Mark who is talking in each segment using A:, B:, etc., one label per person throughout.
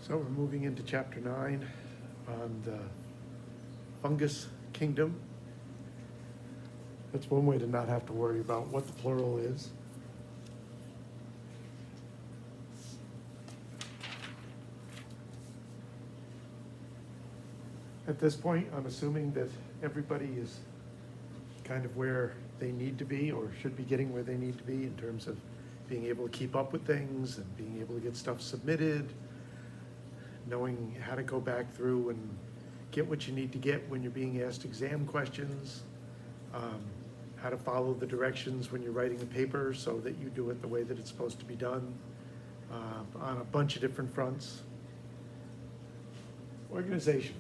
A: So we're moving into chapter 9 on the fungus kingdom. That's one way to not have to worry about what the plural is. At this point, I'm assuming that everybody is kind of where they need to be or should be getting where they need to be in terms of being able to keep up with things and being able to get stuff submitted, knowing how to go back through and get what you need to get when you're being asked exam questions, how to follow the directions when you're writing a paper so that you do it the way that it's supposed to be done on a bunch of different fronts. Organization.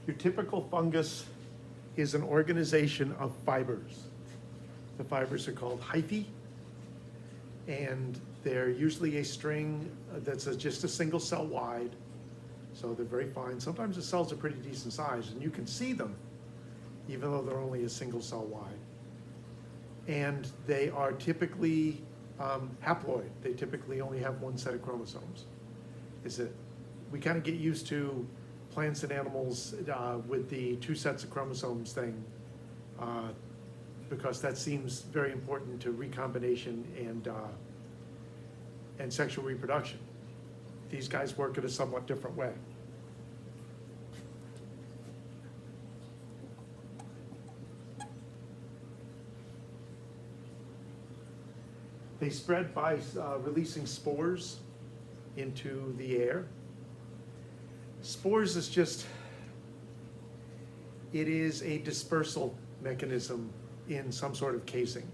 A: Your typical fungus is an organization of fibers. The fibers are called hyphae, and they're usually a string that's just a single cell wide, so they're very fine. Sometimes the cells are pretty decent size, and you can see them, even though they're only a single cell wide. And they are typically haploid. They typically only have one set of chromosomes. We kind of get used to plants and animals with the two sets of chromosomes thing because that seems very important to recombination and sexual reproduction. These guys work in a somewhat different way. They spread by releasing spores into the air. Spores it is a dispersal mechanism in some sort of casing.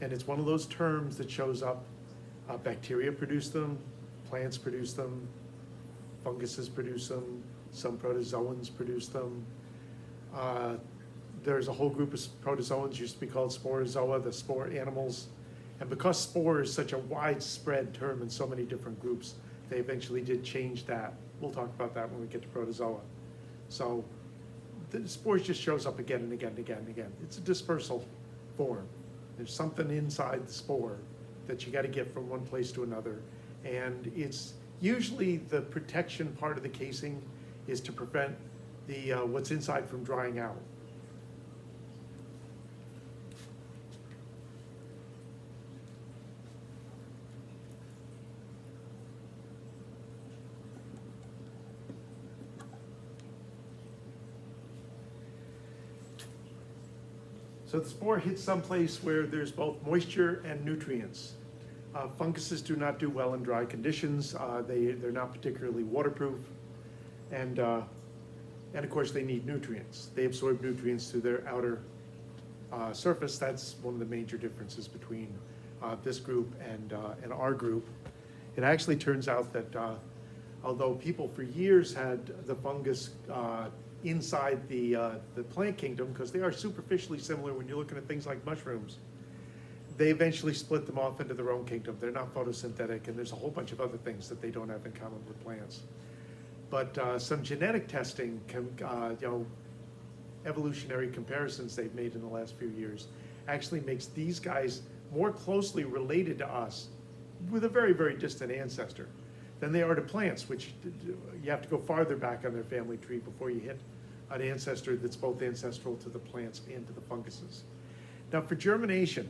A: And it's one of those terms that shows up. Bacteria produce them, plants produce them, funguses produce them, some protozoans produce them. There's a whole group of protozoans, used to be called sporozoa, the spore animals. And because spore is such a widespread term in so many different groups, they eventually did change that. We'll talk about that when we get to protozoa. So the spores just shows up again and again and again and again. It's a dispersal form. There's something inside the spore that you got to get from one place to another. And it's usually the protection part of the casing is to prevent the what's inside from drying out. So the spore hits someplace where there's both moisture and nutrients. Funguses do not do well in dry conditions. They're not particularly waterproof. And of course they need nutrients. They absorb nutrients through their outer surface. That's one of the major differences between this group and our group. It actually turns out that although people for years had the fungus inside the plant kingdom, because they are superficially similar when you're looking at things like mushrooms, they eventually split them off into their own kingdom. They're not photosynthetic, and there's a whole bunch of other things that they don't have in common with plants. But some genetic testing, evolutionary comparisons they've made in the last few years, actually makes these guys more closely related to us with a very, very distant ancestor than they are to plants, which you have to go farther back on their family tree before you hit an ancestor that's both ancestral to the plants and to the funguses. Now for germination,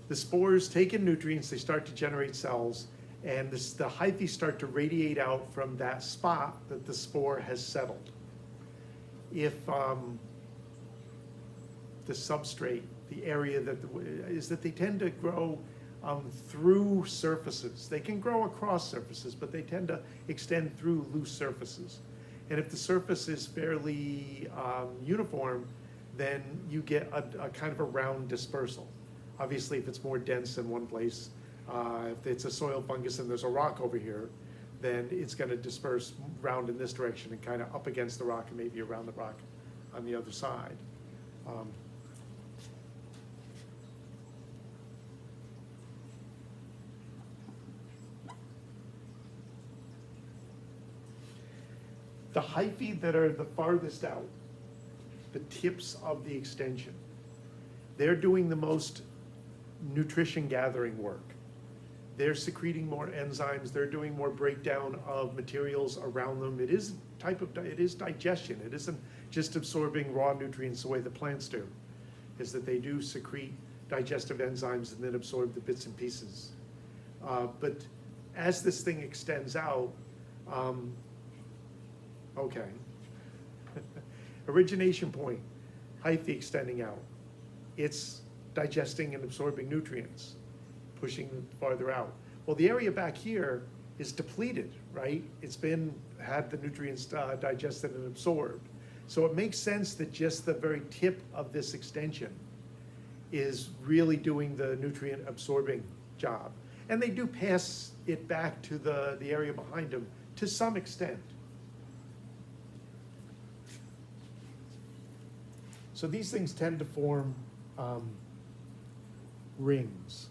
A: the spores take in nutrients, they start to generate cells, and the hyphae start to radiate out from that spot that the spore has settled. If the substrate, the area is that they tend to grow through surfaces. They can grow across surfaces, but they tend to extend through loose surfaces. And if the surface is fairly uniform, then you get a kind of a round dispersal. Obviously, if it's more dense in one place, if it's a soil fungus and there's a rock over here, then it's going to disperse round in this direction and kind of up against the rock and maybe around the rock on the other side. The hyphae that are the farthest out, the tips of the extension, they're doing the most nutrition gathering work. They're secreting more enzymes, they're doing more breakdown of materials around them. It is it is digestion. It isn't just absorbing raw nutrients the way the plants do. Is that they do secrete digestive enzymes and then absorb the bits and pieces. But as this thing extends out, okay. Origination point, hyphae extending out. It's digesting and absorbing nutrients, pushing them farther out. Well, the area back here is depleted, right? It's had the nutrients digested and absorbed. So it makes sense that just the very tip of this extension is really doing the nutrient absorbing job. And they do pass it back to the area behind them to some extent. So these things tend to form rings.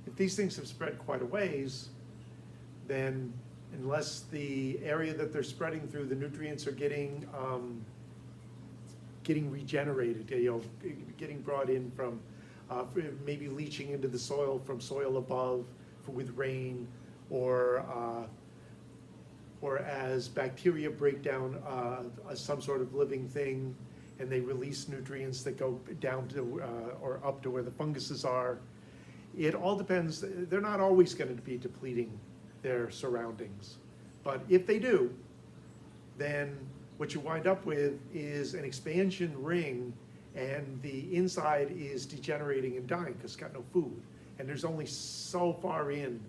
A: If these things have spread quite a ways, then unless the area that they're spreading through, the nutrients are getting regenerated, getting brought in from maybe leaching into the soil from soil above with rain, or as bacteria break down some sort of living thing, and they release nutrients that go down to or up to where the funguses are. It all depends. They're not always going to be depleting their surroundings, but if they do, then what you wind up with is an expansion ring, and the inside is degenerating and dying because it's got no food, and there's only so far in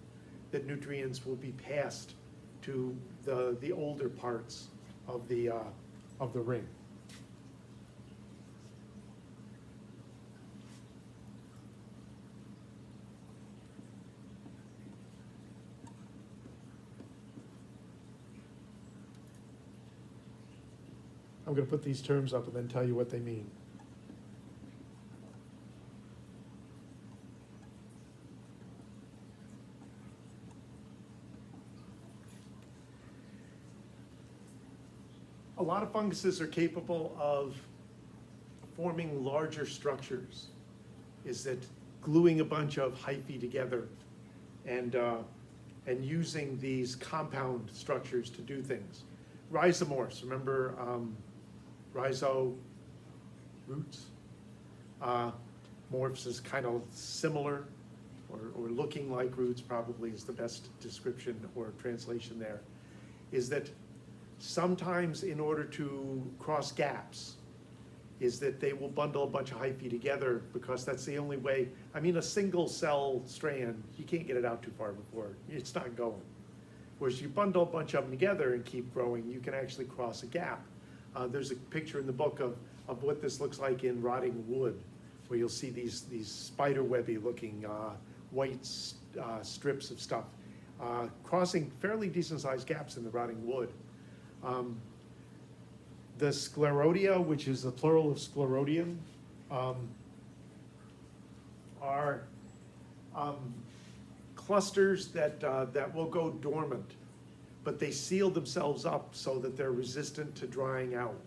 A: that nutrients will be passed to the older parts of the ring. I'm going to put these terms up and then tell you what they mean. A lot of funguses are capable of forming larger structures. Is that gluing a bunch of hyphae together and using these compound structures to do things. Rhizomorphs, remember rhizo roots? Morphs is kind of similar or looking like roots, probably is the best description or translation there. Is that sometimes in order to cross gaps, is that they will bundle a bunch of hyphae together because that's the only way. I mean, a single cell strand, you can't get it out too far before it's not going. Whereas you bundle a bunch of them together and keep growing, you can actually cross a gap. There's a picture in the book of what this looks like in rotting wood, where you'll see these spider webby looking white strips of stuff crossing fairly decent sized gaps in the rotting wood. The sclerotia, which is the plural of sclerotium, are clusters that will go dormant, but they seal themselves up so that they're resistant to drying out.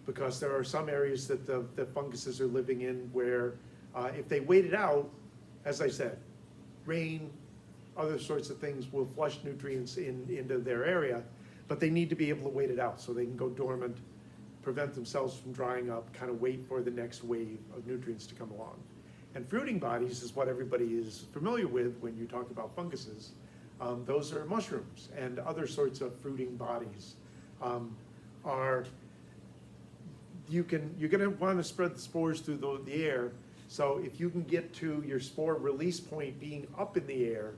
A: Because there are some areas that the funguses are living in where if they wait it out, as I said, rain, other sorts of things will flush nutrients into their area, but they need to be able to wait it out so they can go dormant, prevent themselves from drying up, kind of wait for the next wave of nutrients to come along. And fruiting bodies is what everybody is familiar with when you talk about funguses. Those are mushrooms and other sorts of fruiting bodies. You're going to want to spread the spores through the air. So if you can get to your spore release point being up in the air,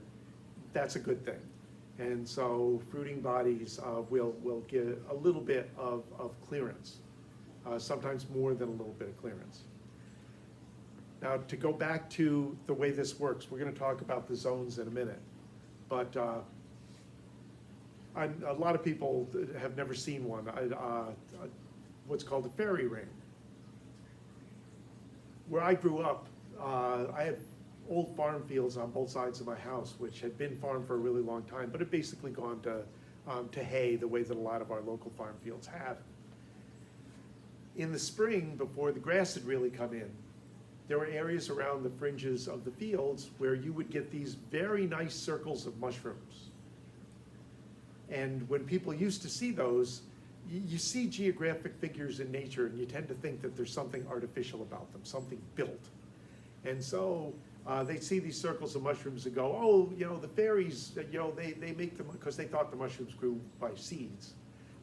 A: that's a good thing. And so fruiting bodies will get a little bit of clearance, sometimes more than a little bit of clearance. Now, to go back to the way this works, we're going to talk about the zones in a minute. But a lot of people have never seen one, what's called a fairy ring. Where I grew up, I had old farm fields on both sides of my house, which had been farmed for a really long time, but had basically gone to hay the way that a lot of our local farm fields have. In the spring, before the grass had really come in, there were areas around the fringes of the fields where you would get these very nice circles of mushrooms. And when people used to see those, you see geographic figures in nature and you tend to think that there's something artificial about them, something built. And so they'd see these circles of mushrooms and go, oh, you know, the fairies, you know, they make them, because they thought the mushrooms grew by seeds.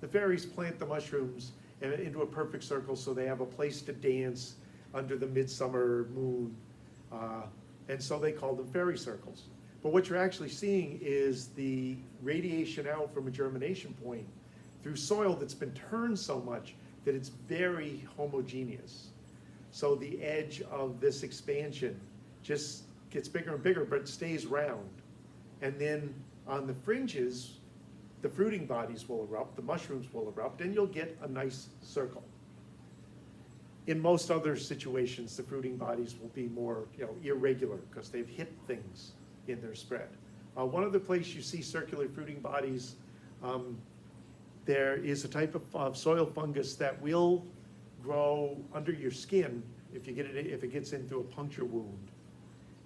A: The fairies plant the mushrooms into a perfect circle so they have a place to dance under the midsummer moon. And so they call them fairy circles. But what you're actually seeing is the radiation out from a germination point through soil that's been turned so much that it's very homogeneous. So the edge of this expansion just gets bigger and bigger, but stays round. And then on the fringes, the fruiting bodies will erupt, the mushrooms will erupt, and you'll get a nice circle. In most other situations, the fruiting bodies will be more, you know, irregular because they've hit things in their spread. One other place you see circular fruiting bodies, there is a type of soil fungus that will grow under your skin if it gets into a puncture wound.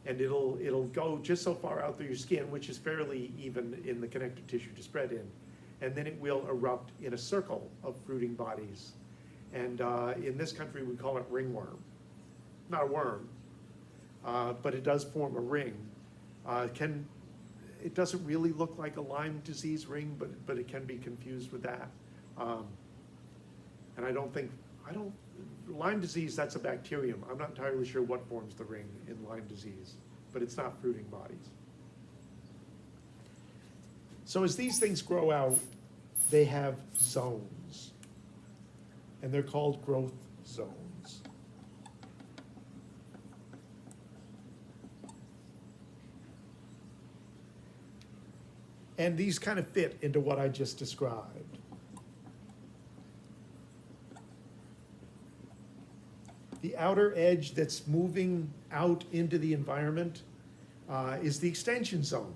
A: And it'll go just so far out through your skin, which is fairly even in the connective tissue to spread in. And then it will erupt in a circle of fruiting bodies. And in this country, we call it ringworm. Not a worm, but it does form a ring. It doesn't really look like a Lyme disease ring, but it can be confused with that. And Lyme disease, that's a bacterium. I'm not entirely sure what forms the ring in Lyme disease, but it's not fruiting bodies. So as these things grow out, they have zones, and they're called growth zones. And these kind of fit into what I just described. The outer edge that's moving out into the environment is the extension zone.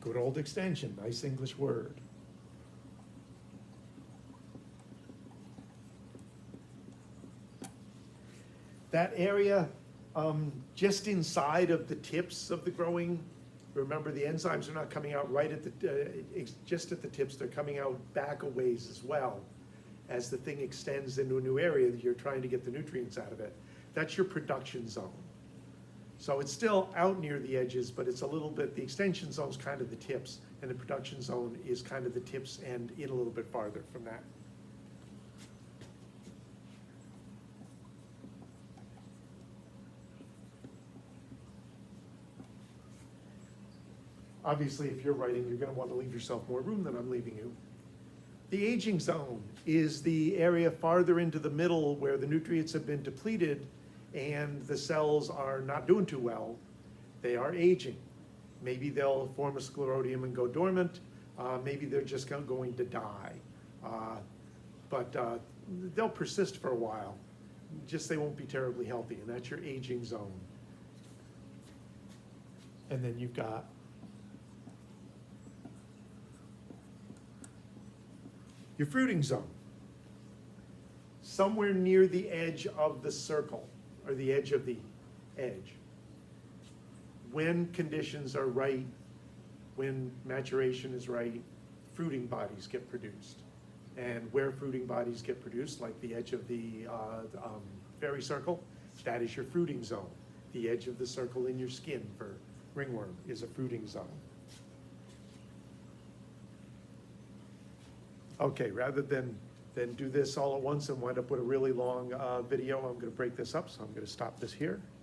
A: Good old extension, nice English word. That area just inside of the tips of the growing, remember the enzymes are not coming out right at just at the tips, they're coming out back a ways as well. As the thing extends into a new area that you're trying to get the nutrients out of it. That's your production zone. So it's still out near the edges, but it's a little bit, the extension zone is kind of the tips, and the production zone is kind of the tips and in a little bit farther from that. Obviously, if you're writing, you're going to want to leave yourself more room than I'm leaving you. The aging zone is the area farther into the middle where the nutrients have been depleted and the cells are not doing too well. They are aging. Maybe they'll form a sclerotium and go dormant. Maybe they're just going to die. But they'll persist for a while. Just they won't be terribly healthy, and that's your aging zone. And then you've got your fruiting zone, somewhere near the edge of the circle, or the edge of the edge. When conditions are right, when maturation is right, fruiting bodies get produced. And where fruiting bodies get produced, like the edge of the fairy circle, that is your fruiting zone. The edge of the circle in your skin for ringworm is a fruiting zone. Okay, rather than do this all at once and wind up with a really long video, I'm going to break this up, so I'm going to stop this here.